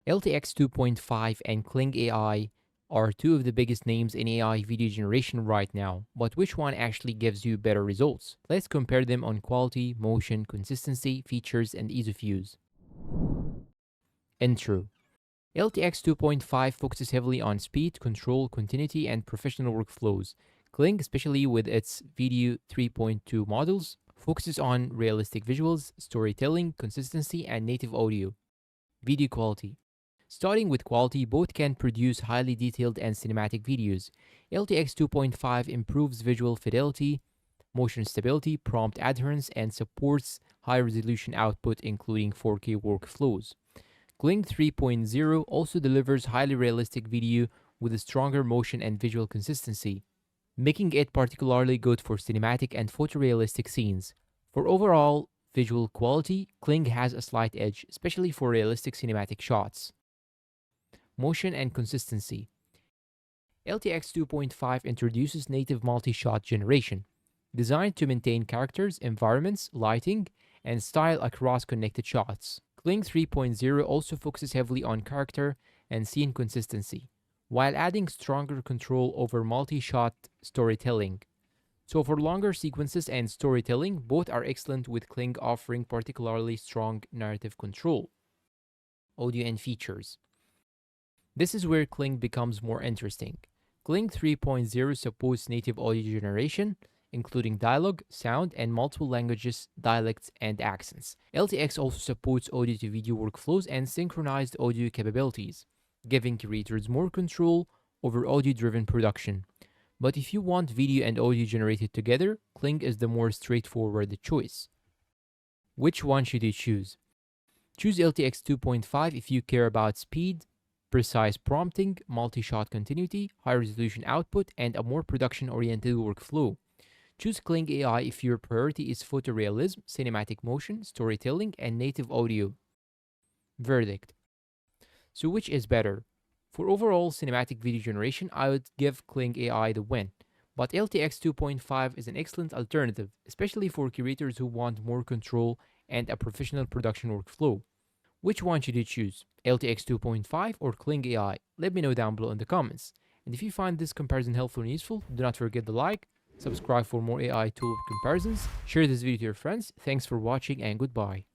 LTX 2.5 and Kling AI are two of the biggest names in AI video generation right now, but which one actually gives you better results? Let's compare them on quality, motion, consistency, features, and ease of use. Intro. LTX 2.5 focuses heavily on speed, control, continuity, and professional workflows. Kling, especially with its Video 3.2 models, focuses on realistic visuals, storytelling, consistency, and native audio. Video quality. Starting with quality, both can produce highly detailed and cinematic videos. LTX 2.5 improves visual fidelity, motion stability, prompt adherence, and supports high resolution output, including 4K workflows. Kling 3.0 also delivers highly realistic video with a stronger motion and visual consistency, making it particularly good for cinematic and photorealistic scenes. For overall visual quality, Kling has a slight edge, especially for realistic cinematic shots. Motion and consistency. LTX 2.5 introduces native multi-shot generation, designed to maintain characters, environments, lighting, and style across connected shots. Kling 3.0 also focuses heavily on character and scene consistency, while adding stronger control over multi-shot storytelling. So for longer sequences and storytelling, both are excellent, with Kling offering particularly strong narrative control. Audio and features. This is where Kling becomes more interesting. Kling 3.0 supports native audio generation, including dialogue, sound, and multiple languages, dialects, and accents. LTX also supports audio to video workflows and synchronized audio capabilities, giving creators more control over audio driven production. But if you want video and audio generated together, Kling is the more straightforward choice. Which one should you choose? Choose LTX 2.5 if you care about speed, precise prompting, multi-shot continuity, high resolution output, and a more production-oriented workflow. Choose Kling AI if your priority is photorealism, cinematic motion, storytelling, and native audio. Verdict. So which is better? For overall cinematic video generation, I would give Kling AI the win. But LTX 2.5 is an excellent alternative, especially for creators who want more control and a professional production workflow. Which one should you choose? LTX 2.5 or Kling AI? Let me know down below in the comments. And if you find this comparison helpful and useful, do not forget to like, subscribe for more AI tool comparisons, share this video to your friends. Thanks for watching and goodbye.